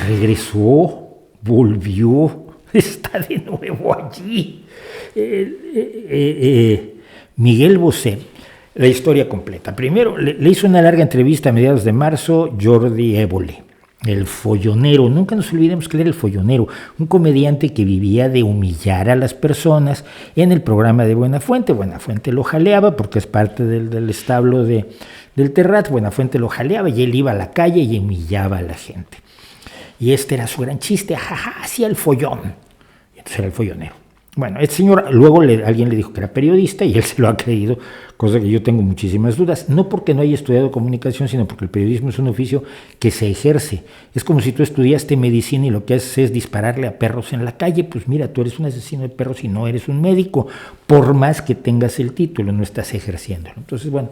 regresó, volvió, está de nuevo allí. Miguel Bosé, la historia completa. Primero, le hizo una larga entrevista a mediados de marzo Jordi Évole, el follonero. Nunca nos olvidemos que él era el follonero, un comediante que vivía de humillar a las personas en el programa de Buenafuente. Buenafuente lo jaleaba porque es parte del establo del Terrat. Buenafuente lo jaleaba y él iba a la calle y humillaba a la gente. Y este era su gran chiste, jaja, hacía el follón. Y entonces era el follonero. Bueno, este señor, luego alguien le dijo que era periodista y él se lo ha creído, cosa que yo tengo muchísimas dudas, no porque no haya estudiado comunicación, sino porque el periodismo es un oficio que se ejerce. Es como si tú estudiaste medicina y lo que haces es dispararle a perros en la calle. Pues mira, tú eres un asesino de perros y no eres un médico, por más que tengas el título, no estás ejerciéndolo. Entonces, bueno,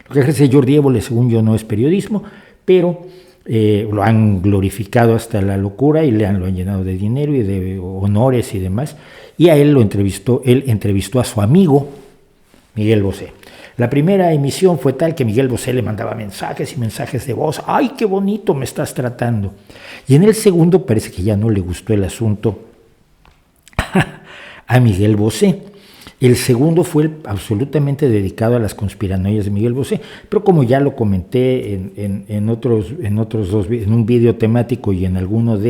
lo que ejerce Jordi Évole, según yo, no es periodismo, pero lo han glorificado hasta la locura y lo han llenado de dinero y de honores y demás. Y a él entrevistó a su amigo Miguel Bosé. La primera emisión fue tal que Miguel Bosé le mandaba mensajes y mensajes de voz. ¡Ay, qué bonito me estás tratando! Y en el segundo parece que ya no le gustó el asunto a Miguel Bosé. El segundo fue absolutamente dedicado a las conspiranoias de Miguel Bosé, pero como ya lo comenté en otros dos, en un video temático y en alguno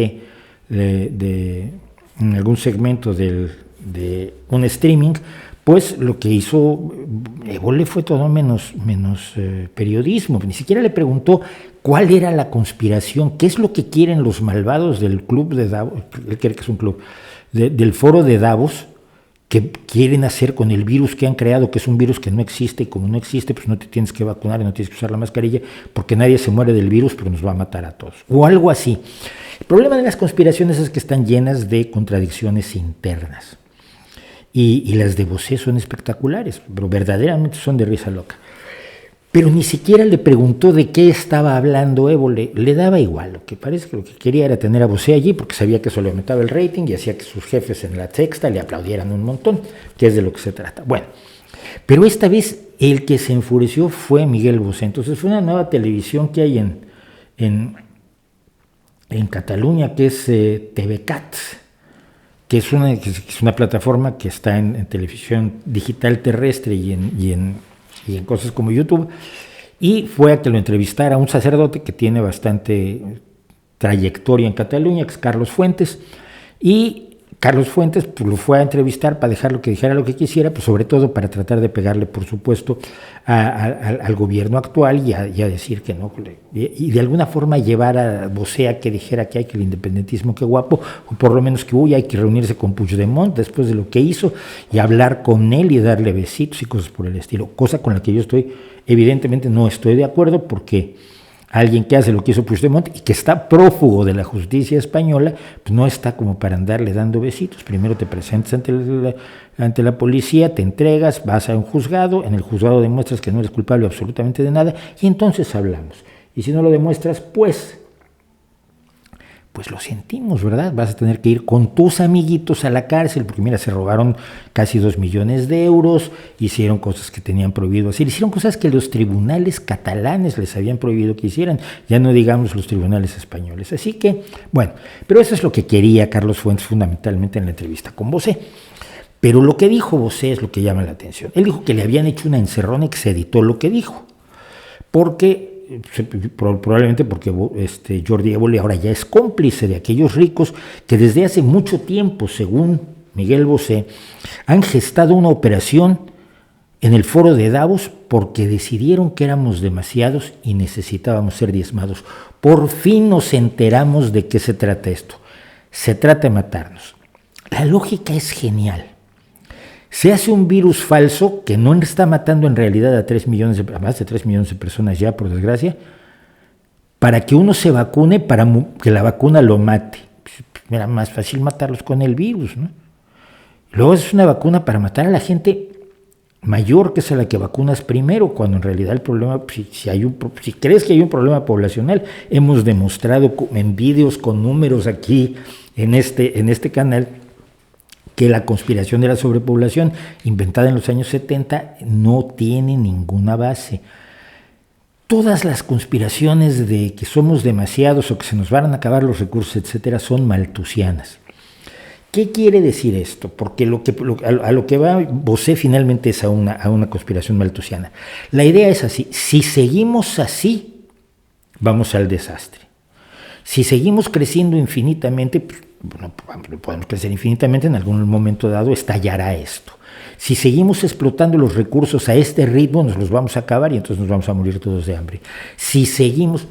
en algún segmento de un streaming, pues lo que hizo Évole fue todo menos periodismo. Ni siquiera le preguntó cuál era la conspiración, qué es lo que quieren los malvados del club de Davos, él cree que es un club, del foro de Davos, que quieren hacer con el virus que han creado, que es un virus que no existe, y como no existe, pues no te tienes que vacunar y no tienes que usar la mascarilla, porque nadie se muere del virus, pero nos va a matar a todos, o algo así. El problema de las conspiraciones es que están llenas de contradicciones internas, y las de Bosé son espectaculares, pero verdaderamente son de risa loca. Pero ni siquiera le preguntó de qué estaba hablando Évole, le daba igual. Lo que parece que lo que quería era tener a Bosé allí porque sabía que eso le aumentaba el rating y hacía que sus jefes en la Sexta le aplaudieran un montón, que es de lo que se trata. Bueno, pero esta vez el que se enfureció fue Miguel Bosé. Entonces fue una nueva televisión que hay en Cataluña, que es TVCAT, que es una plataforma que está en televisión digital terrestre y en cosas como YouTube, y fue a que lo entrevistara un sacerdote que tiene bastante trayectoria en Cataluña, que es Carlos Fuentes, y Carlos Fuentes pues, lo fue a entrevistar para dejarlo que dijera lo que quisiera, pues sobre todo para tratar de pegarle, por supuesto, al gobierno actual y a decir que no, y de alguna forma llevar a Bosé a que dijera que hay que el independentismo, qué guapo, o por lo menos que hay que reunirse con Puigdemont después de lo que hizo y hablar con él y darle besitos y cosas por el estilo, cosa con la que yo evidentemente no estoy de acuerdo, porque alguien que hace lo que hizo Puigdemont y que está prófugo de la justicia española, pues no está como para andarle dando besitos. Primero te presentas ante la policía, te entregas, vas a un juzgado, en el juzgado demuestras que no eres culpable absolutamente de nada y entonces hablamos. Y si no lo demuestras, pues lo sentimos, ¿verdad? Vas a tener que ir con tus amiguitos a la cárcel, porque mira, se robaron casi 2 millones de euros, hicieron cosas que tenían prohibido hacer, hicieron cosas que los tribunales catalanes les habían prohibido que hicieran, ya no digamos los tribunales españoles. Así que, bueno, pero eso es lo que quería Carlos Fuentes fundamentalmente en la entrevista con Bosé. Pero lo que dijo Bosé es lo que llama la atención. Él dijo que le habían hecho una encerrona y que se editó lo que dijo, probablemente porque Jordi Évole ahora ya es cómplice de aquellos ricos que desde hace mucho tiempo, según Miguel Bosé, han gestado una operación en el foro de Davos porque decidieron que éramos demasiados y necesitábamos ser diezmados. Por fin nos enteramos de qué se trata esto. Se trata de matarnos. La lógica es genial. Se hace un virus falso que no está matando en realidad a más de 3 millones de personas ya, por desgracia, para que uno se vacune, para que la vacuna lo mate. Era más fácil matarlos con el virus, ¿no? Luego es una vacuna para matar a la gente mayor, que es a la que vacunas primero, cuando en realidad el problema, si crees que hay un problema poblacional, hemos demostrado en vídeos con números aquí en este canal, que la conspiración de la sobrepoblación inventada en los años 70 no tiene ninguna base. Todas las conspiraciones de que somos demasiados o que se nos van a acabar los recursos, etcétera, son malthusianas. ¿Qué quiere decir esto? Porque a lo que va Bosé finalmente es a una conspiración malthusiana. La idea es así: si seguimos así, vamos al desastre. Si seguimos creciendo infinitamente, pues, bueno, podemos crecer infinitamente, en algún momento dado estallará esto. Si seguimos explotando los recursos a este ritmo, nos los vamos a acabar y entonces nos vamos a morir todos de hambre. Si seguimos...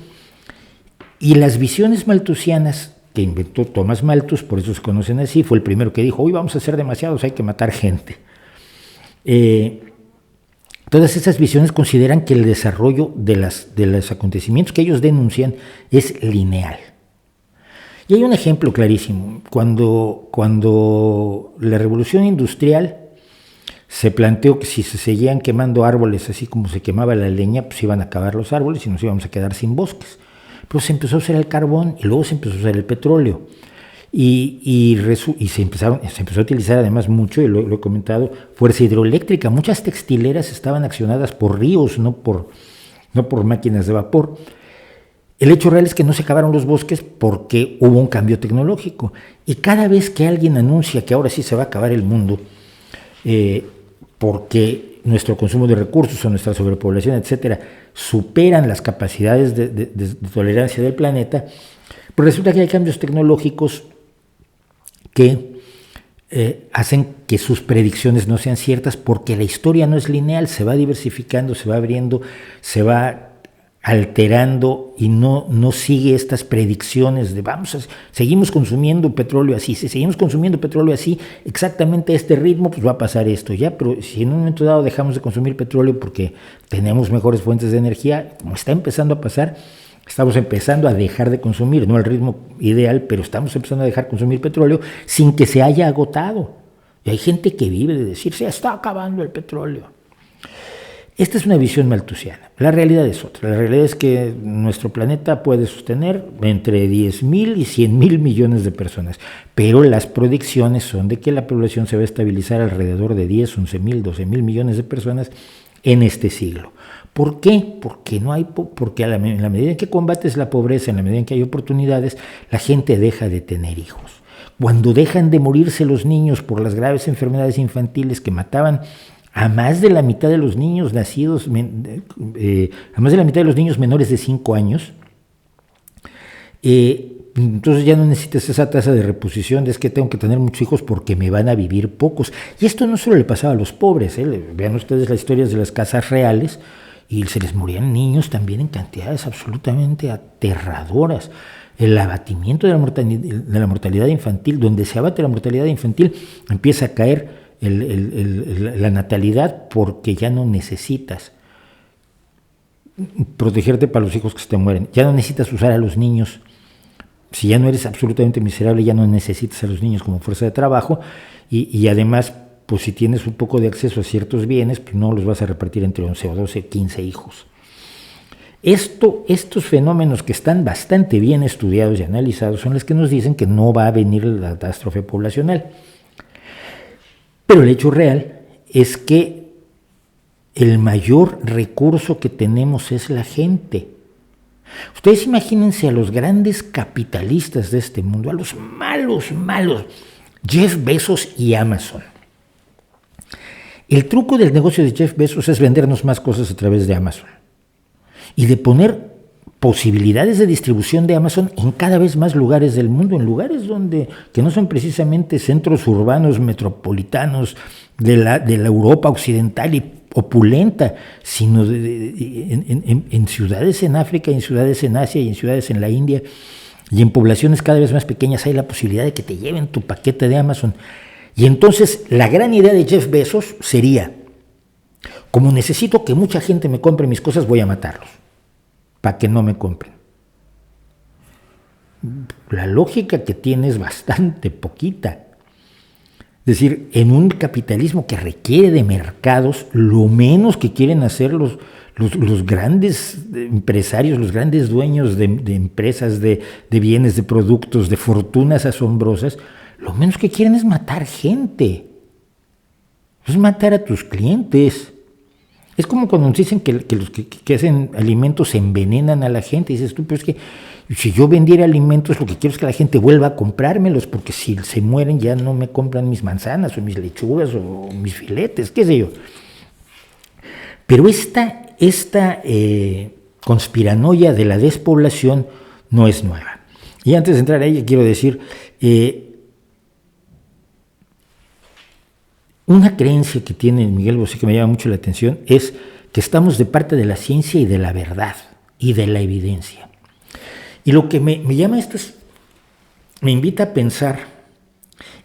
Y las visiones malthusianas que inventó Thomas Malthus, por eso se conocen así, fue el primero que dijo: hoy vamos a ser demasiados, hay que matar gente. Todas esas visiones consideran que el desarrollo de los acontecimientos que ellos denuncian es lineal. Y hay un ejemplo clarísimo. Cuando la revolución industrial se planteó que si se seguían quemando árboles así como se quemaba la leña, pues iban a acabar los árboles y nos íbamos a quedar sin bosques. Pero se empezó a usar el carbón y luego se empezó a usar el petróleo. Y se empezó a utilizar además mucho, y lo he comentado, fuerza hidroeléctrica. Muchas textileras estaban accionadas por ríos, no por máquinas de vapor. El hecho real es que no se acabaron los bosques porque hubo un cambio tecnológico. Y cada vez que alguien anuncia que ahora sí se va a acabar el mundo, porque nuestro consumo de recursos o nuestra sobrepoblación, etcétera, superan las capacidades de tolerancia del planeta, pues resulta que hay cambios tecnológicos que hacen que sus predicciones no sean ciertas, porque la historia no es lineal, se va diversificando, se va abriendo, se va alterando y no sigue estas predicciones de seguimos consumiendo petróleo así, si seguimos consumiendo petróleo así, exactamente a este ritmo, pues va a pasar esto, ya, pero si en un momento dado dejamos de consumir petróleo porque tenemos mejores fuentes de energía, como está empezando a pasar, estamos empezando a dejar de consumir, no al ritmo ideal, pero estamos empezando a dejar de consumir petróleo sin que se haya agotado. Y hay gente que vive de decir: se está acabando el petróleo. Esta es una visión malthusiana. La realidad es otra. La realidad es que nuestro planeta puede sostener entre 10.000 y 100.000 millones de personas, pero las predicciones son de que la población se va a estabilizar alrededor de 10, 11.000, 12.000 millones de personas en este siglo. ¿Por qué? Porque en la medida en que combates la pobreza, en la medida en que hay oportunidades, la gente deja de tener hijos. Cuando dejan de morirse los niños por las graves enfermedades infantiles que mataban a más de la mitad de los niños nacidos, a más de la mitad de los niños menores de 5 años, entonces ya no necesitas esa tasa de reposición de es que tengo que tener muchos hijos porque me van a vivir pocos. Y esto no solo le pasaba a los pobres, vean ustedes las historias de las casas reales, y se les morían niños también en cantidades absolutamente aterradoras. El abatimiento de la mortalidad infantil, donde se abate la mortalidad infantil, empieza a caer la natalidad, porque ya no necesitas protegerte para los hijos que se te mueren, ya no necesitas usar a los niños. Si ya no eres absolutamente miserable, ya no necesitas a los niños como fuerza de trabajo, y además, pues si tienes un poco de acceso a ciertos bienes, pues no los vas a repartir entre 11 o 12, 15 hijos. Estos fenómenos, que están bastante bien estudiados y analizados, son los que nos dicen que no va a venir la catástrofe poblacional. Pero el hecho real es que el mayor recurso que tenemos es la gente. Ustedes imagínense a los grandes capitalistas de este mundo, a los malos, Jeff Bezos y Amazon. El truco del negocio de Jeff Bezos es vendernos más cosas a través de Amazon y de poner posibilidades de distribución de Amazon en cada vez más lugares del mundo, en lugares que no son precisamente centros urbanos metropolitanos de la Europa occidental y opulenta, sino en ciudades en África, en ciudades en Asia y en ciudades en la India, y en poblaciones cada vez más pequeñas hay la posibilidad de que te lleven tu paquete de Amazon. Y entonces la gran idea de Jeff Bezos sería: como necesito que mucha gente me compre mis cosas, voy a matarlos para que no me compren. La lógica que tiene es bastante poquita. Es decir, en un capitalismo que requiere de mercados, lo menos que quieren hacer los grandes empresarios, los grandes dueños de empresas, de bienes, de productos, de fortunas asombrosas, lo menos que quieren es matar gente. Es matar a tus clientes. Es como cuando nos dicen que los que hacen alimentos envenenan a la gente. Y dices tú, pero es que si yo vendiera alimentos, lo que quiero es que la gente vuelva a comprármelos, porque si se mueren ya no me compran mis manzanas o mis lechugas o mis filetes, qué sé yo. Pero esta conspiranoia de la despoblación no es nueva. Y antes de entrar a ella quiero decir, una creencia que tiene Miguel Bosé que me llama mucho la atención es que estamos de parte de la ciencia y de la verdad y de la evidencia. Y lo que me llama esto es, me invita a pensar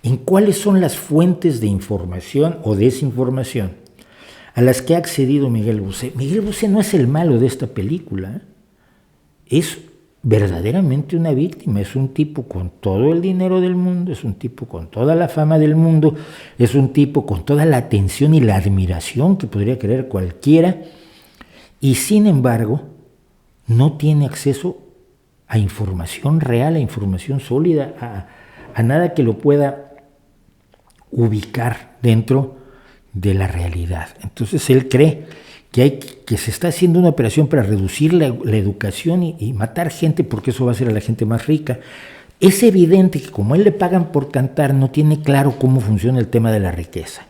en cuáles son las fuentes de información o desinformación a las que ha accedido Miguel Bosé. Miguel Bosé no es el malo de esta película, es verdaderamente una víctima, es un tipo con todo el dinero del mundo, es un tipo con toda la fama del mundo, es un tipo con toda la atención y la admiración que podría querer cualquiera, y sin embargo no tiene acceso a información real, a información sólida, a nada que lo pueda ubicar dentro de la realidad. Entonces él cree que se está haciendo una operación para reducir la educación y matar gente, porque eso va a hacer a la gente más rica. Es evidente que como él le pagan por cantar, no tiene claro cómo funciona el tema de la riqueza.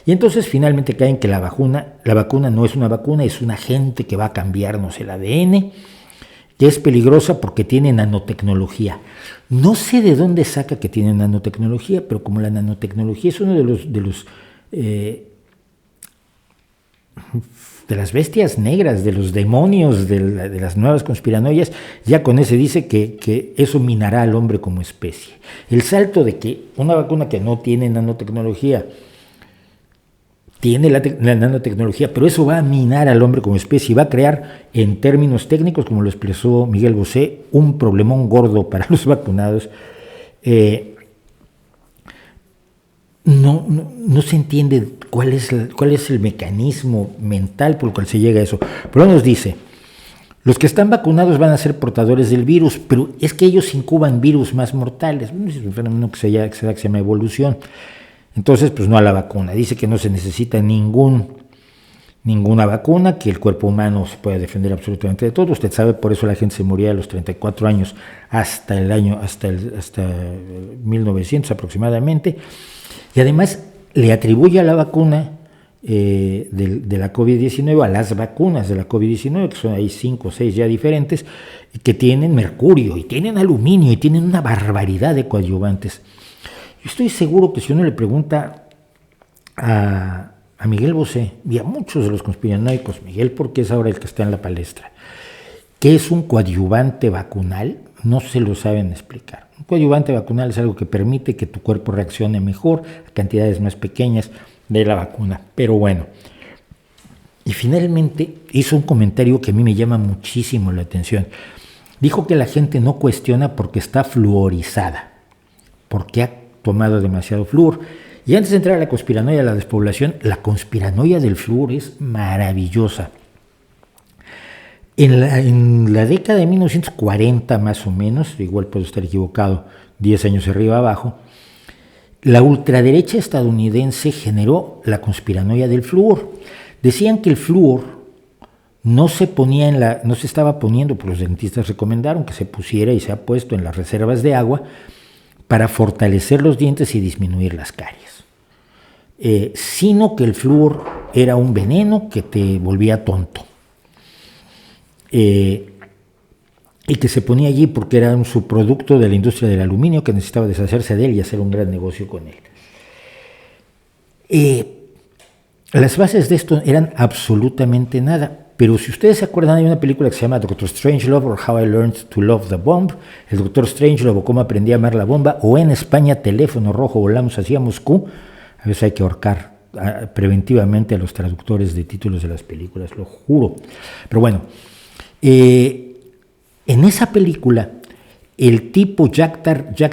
Y entonces finalmente caen que la vacuna no es una vacuna, es un agente que va a cambiarnos el ADN, que es peligrosa porque tiene nanotecnología. No sé de dónde saca que tiene nanotecnología, pero como la nanotecnología es uno de las bestias negras, de los demonios, de las nuevas conspiranoias, ya con ese dice que eso minará al hombre como especie. El salto de que una vacuna que no tiene nanotecnología tiene la nanotecnología, pero eso va a minar al hombre como especie y va a crear, en términos técnicos, como lo expresó Miguel Bosé, un problemón gordo para los vacunados. No se entiende cuál es el mecanismo mental por el cual se llega a eso. Pero nos dice, los que están vacunados van a ser portadores del virus, pero es que ellos incuban virus más mortales. Es un fenómeno que se llama evolución. Entonces, pues no a la vacuna. Dice que no se necesita ninguna vacuna, que el cuerpo humano se puede defender absolutamente de todo. Usted sabe, por eso la gente se moría a los 34 años hasta 1900 aproximadamente. Y además le atribuye a la vacuna de la COVID-19, a las vacunas de la COVID-19, que son ahí 5 o 6 ya diferentes, que tienen mercurio y tienen aluminio y tienen una barbaridad de coadyuvantes. Yo estoy seguro que si uno le pregunta a Miguel Bosé y a muchos de los conspiranoicos, Miguel porque es ahora el que está en la palestra, ¿qué es un coadyuvante vacunal? No se lo saben explicar. Un coadyuvante vacunal es algo que permite que tu cuerpo reaccione mejor a cantidades más pequeñas de la vacuna. Pero bueno, y finalmente hizo un comentario que a mí me llama muchísimo la atención. Dijo que la gente no cuestiona porque está fluorizada, porque ha tomado demasiado flúor. Y antes de entrar a la conspiranoia de la despoblación, la conspiranoia del flúor es maravillosa. En la década de 1940 más o menos, igual puedo estar equivocado, 10 años arriba abajo, la ultraderecha estadounidense generó la conspiranoia del flúor. Decían que el flúor no se estaba poniendo, pues los dentistas recomendaron que se pusiera y se ha puesto en las reservas de agua para fortalecer los dientes y disminuir las caries, sino que el flúor era un veneno que te volvía tonto. Y que se ponía allí porque era un subproducto de la industria del aluminio que necesitaba deshacerse de él y hacer un gran negocio con él. Las bases de esto eran absolutamente nada, pero si ustedes se acuerdan, hay una película que se llama Doctor Strangelove or How I Learned to Love the Bomb, el Doctor Strangelove o Cómo Aprendí a Amar la Bomba, o en España Teléfono Rojo, Volamos hacia Moscú. A veces hay que ahorcar preventivamente a los traductores de títulos de las películas, lo juro. Pero bueno, en esa película, el tipo Jack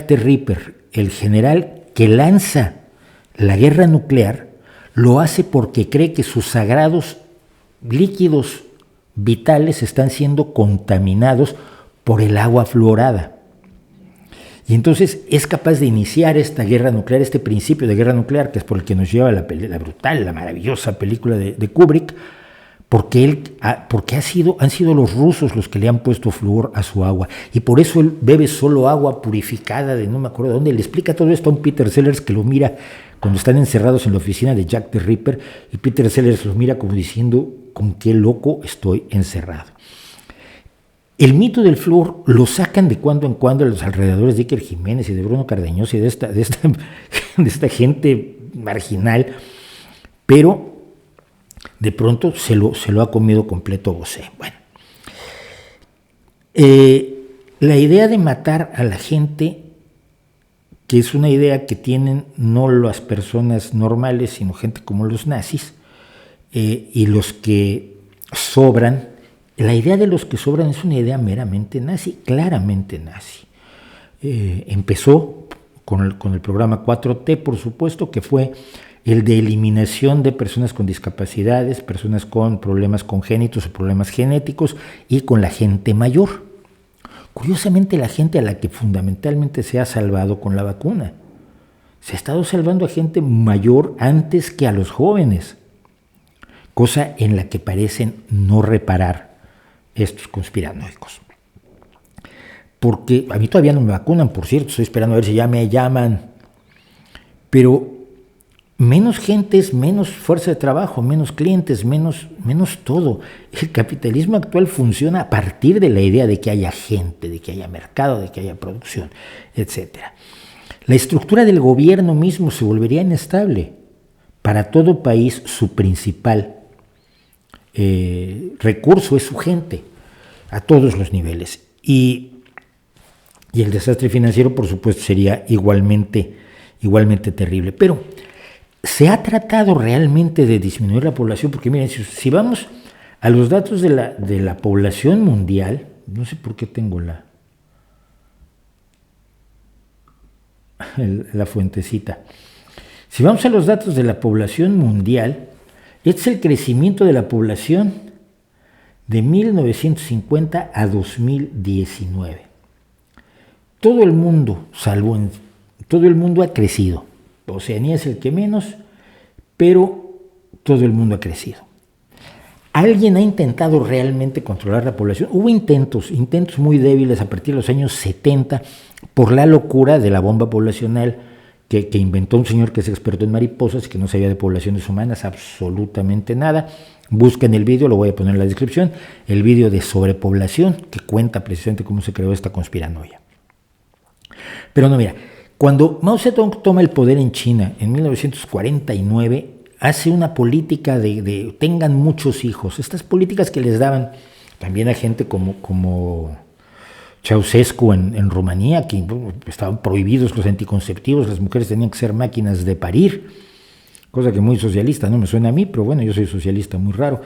the Ripper, el general que lanza la guerra nuclear, lo hace porque cree que sus sagrados líquidos vitales están siendo contaminados por el agua fluorada. Y entonces es capaz de iniciar esta guerra nuclear, este principio de guerra nuclear, que es por el que nos lleva la brutal, la maravillosa película de Kubrick, porque han sido los rusos los que le han puesto flúor a su agua, y por eso él bebe solo agua purificada de no me acuerdo dónde. Le explica todo esto a un Peter Sellers que lo mira cuando están encerrados en la oficina de Jack the Ripper, y Peter Sellers los mira como diciendo, ¿con qué loco estoy encerrado? El mito del flúor lo sacan de cuando en cuando a los alrededores de Iker Jiménez y de Bruno Cardeñosa y de esta gente marginal, pero de pronto se lo ha comido completo Bosé. Bueno, la idea de matar a la gente, que es una idea que tienen no las personas normales, sino gente como los nazis, y los que sobran. La idea de los que sobran es una idea meramente nazi, claramente nazi. Empezó con el programa 4T, por supuesto, que fue el de eliminación de personas con discapacidades, personas con problemas congénitos o problemas genéticos, y con la gente mayor. Curiosamente, la gente a la que fundamentalmente se ha salvado con la vacuna. Se ha estado salvando a gente mayor antes que a los jóvenes, cosa en la que parecen no reparar estos conspiranoicos. Porque a mí todavía no me vacunan, por cierto, estoy esperando a ver si ya me llaman, pero menos gente es menos fuerza de trabajo, menos clientes, menos todo. El capitalismo actual funciona a partir de la idea de que haya gente, de que haya mercado, de que haya producción, etc. La estructura del gobierno mismo se volvería inestable. Para todo país, su principal recurso es su gente, a todos los niveles. Y el desastre financiero, por supuesto, sería igualmente terrible. Pero se ha tratado realmente de disminuir la población, porque miren, si vamos a los datos de la población mundial, no sé por qué tengo la fuentecita. Si vamos a los datos de la población mundial, este es el crecimiento de la población de 1950 a 2019. Todo el mundo, todo el mundo ha crecido. Oceanía es el que menos, pero todo el mundo ha crecido. ¿Alguien ha intentado realmente controlar la población? Hubo intentos muy débiles a partir de los años 70 por la locura de la bomba poblacional que inventó un señor que es experto en mariposas, que no sabía de poblaciones humanas absolutamente nada. Busquen el vídeo, lo voy a poner en la descripción, el vídeo de sobrepoblación que cuenta precisamente cómo se creó esta conspiranoia. Pero no, mira, cuando Mao Zedong toma el poder en China en 1949, hace una política de tengan muchos hijos. Estas políticas que les daban también a gente como Ceausescu en Rumanía, que estaban prohibidos los anticonceptivos, las mujeres tenían que ser máquinas de parir, cosa que muy socialista no me suena a mí, pero bueno, yo soy socialista muy raro.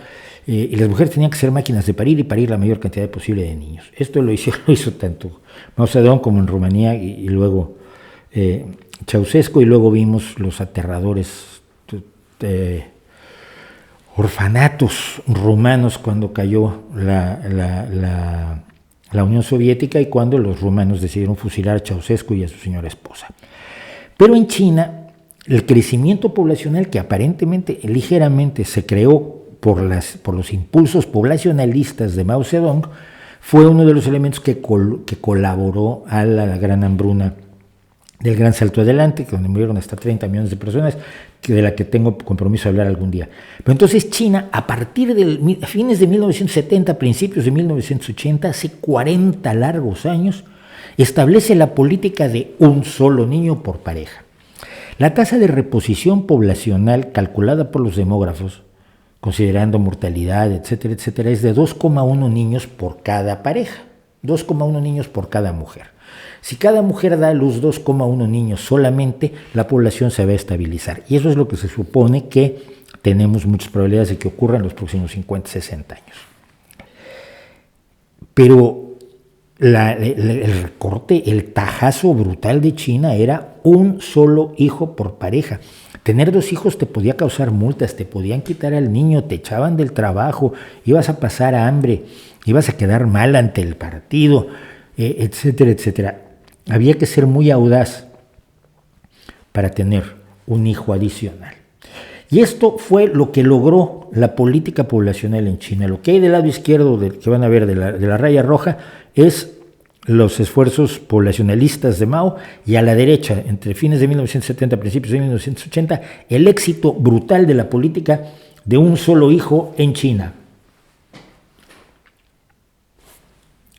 Y las mujeres tenían que ser máquinas de parir y parir la mayor cantidad posible de niños. Esto lo hizo tanto Mao Zedong como en Rumanía y luego Ceausescu, y luego vimos los aterradores orfanatos rumanos cuando cayó la Unión Soviética y cuando los rumanos decidieron fusilar a Ceausescu y a su señora esposa. Pero en China, el crecimiento poblacional, que aparentemente ligeramente se creó por los impulsos poblacionalistas de Mao Zedong, fue uno de los elementos que colaboró a la gran hambruna del Gran Salto Adelante, donde murieron hasta 30 millones de personas, de la que tengo compromiso de hablar algún día. Pero entonces China, a partir de fines de 1970, principios de 1980, hace 40 largos años, establece la política de un solo niño por pareja. La tasa de reposición poblacional calculada por los demógrafos, considerando mortalidad, etcétera, etcétera, es de 2,1 niños por cada pareja, 2,1 niños por cada mujer. Si cada mujer da a luz 2,1 niños solamente, la población se va a estabilizar. Y eso es lo que se supone que tenemos muchas probabilidades de que ocurra en los próximos 50, 60 años. Pero el recorte, el tajazo brutal de China era un solo hijo por pareja. Tener 2 hijos te podía causar multas, te podían quitar al niño, te echaban del trabajo, ibas a pasar hambre, ibas a quedar mal ante el partido, etcétera, etcétera. había que ser muy audaz para tener un hijo adicional. Y esto fue lo que logró la política poblacional en China. Lo que hay del lado izquierdo que van a ver de la raya roja es los esfuerzos poblacionalistas de Mao, y a la derecha, entre fines de 1970 y principios de 1980, el éxito brutal de la política de un solo hijo en China.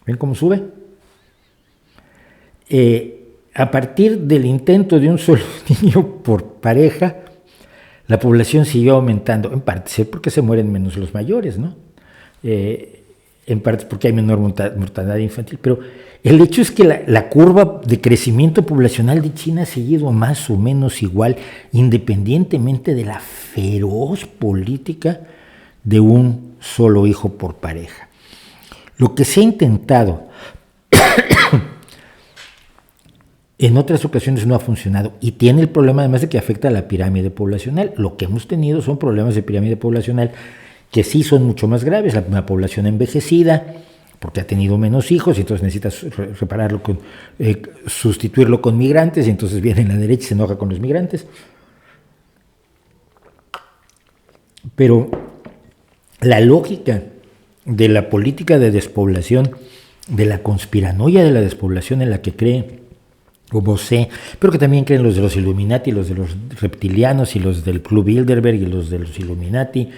¿Ven cómo sube? A partir del intento de un solo niño por pareja, la población siguió aumentando, en parte porque se mueren menos los mayores, ¿no? En parte porque hay menor mortalidad infantil, pero el hecho es que la curva de crecimiento poblacional de China ha seguido más o menos igual, independientemente de la feroz política de un solo hijo por pareja. Lo que se ha intentado en otras ocasiones no ha funcionado y tiene el problema además de que afecta a la pirámide poblacional. Lo que hemos tenido son problemas de pirámide poblacional que sí son mucho más graves, la población envejecida, porque ha tenido menos hijos y entonces necesitas repararlo sustituirlo con migrantes, y entonces viene la derecha y se enoja con los migrantes. Pero la lógica de la política de despoblación, de la conspiranoia de la despoblación en la que cree Bosé, pero que también creen los de los Illuminati, los de los reptilianos y los del Club Bilderberg y los de los Illuminati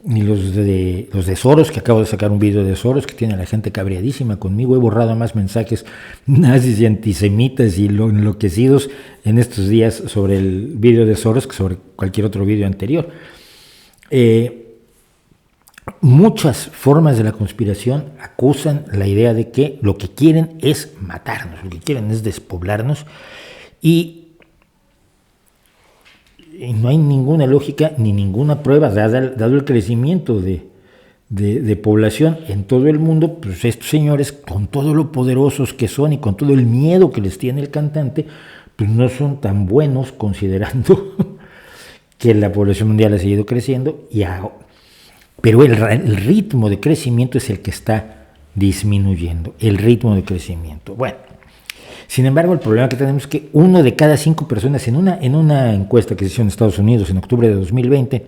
y los de Soros, que acabo de sacar un video de Soros que tiene a la gente cabreadísima conmigo. He borrado más mensajes nazis y antisemitas y enloquecidos en estos días sobre el video de Soros que sobre cualquier otro video anterior. Muchas formas de la conspiración acusan la idea de que lo que quieren es matarnos, lo que quieren es despoblarnos, y no hay ninguna lógica ni ninguna prueba, dado el crecimiento de población en todo el mundo. Pues estos señores, con todo lo poderosos que son y con todo el miedo que les tiene el cantante, pues no son tan buenos, considerando que la población mundial ha seguido creciendo, pero el ritmo de crecimiento es el que está disminuyendo, el ritmo de crecimiento. Bueno, sin embargo, el problema que tenemos es que 1 de cada 5 personas, en una encuesta que se hizo en Estados Unidos en octubre de 2020,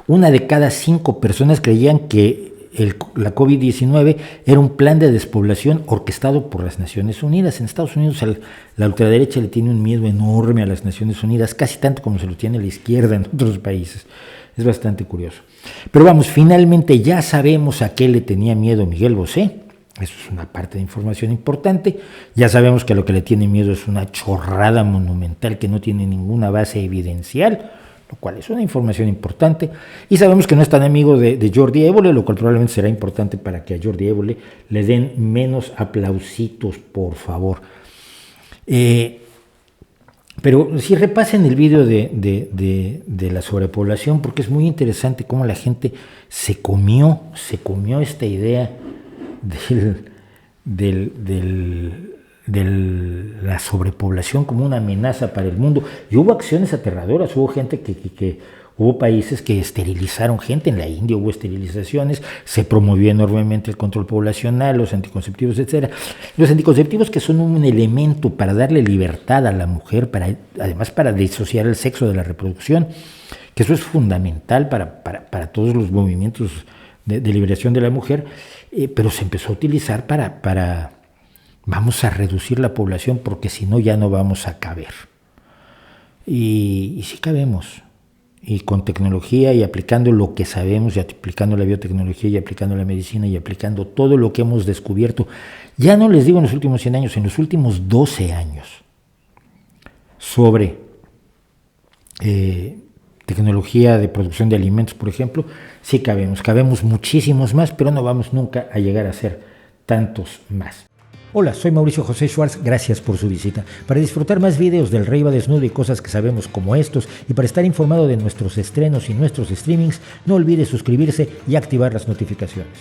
1 de cada 5 personas creían que la COVID-19 era un plan de despoblación orquestado por las Naciones Unidas. En Estados Unidos la ultraderecha le tiene un miedo enorme a las Naciones Unidas, casi tanto como se lo tiene la izquierda en otros países. Es bastante curioso. Pero vamos, finalmente ya sabemos a qué le tenía miedo Miguel Bosé. Eso es una parte de información importante. Ya sabemos que a lo que le tiene miedo es una chorrada monumental que no tiene ninguna base evidencial, lo cual es una información importante. Y sabemos que no es tan amigo de Jordi Évole, lo cual probablemente será importante para que a Jordi Évole le den menos aplausitos, por favor. Pero sí, repasen el vídeo de la sobrepoblación, porque es muy interesante cómo la gente se comió esta idea de la sobrepoblación como una amenaza para el mundo. Y hubo acciones aterradoras, hubo gente hubo países que esterilizaron gente. En la India hubo esterilizaciones, se promovió enormemente el control poblacional, los anticonceptivos, etc. Los anticonceptivos, que son un elemento para darle libertad a la mujer, además para disociar el sexo de la reproducción, que eso es fundamental para todos los movimientos de liberación de la mujer, pero se empezó a utilizar para vamos a reducir la población porque si no ya no vamos a caber. Y sí cabemos. Y con tecnología y aplicando lo que sabemos, y aplicando la biotecnología y aplicando la medicina y aplicando todo lo que hemos descubierto, ya no les digo en los últimos 100 años, en los últimos 12 años, sobre tecnología de producción de alimentos, por ejemplo, sí cabemos muchísimos más, pero no vamos nunca a llegar a ser tantos más. Hola, soy Mauricio José Schwartz, gracias por su visita. Para disfrutar más videos del Rey va Desnudo y cosas que sabemos como estos, y para estar informado de nuestros estrenos y nuestros streamings, no olvide suscribirse y activar las notificaciones.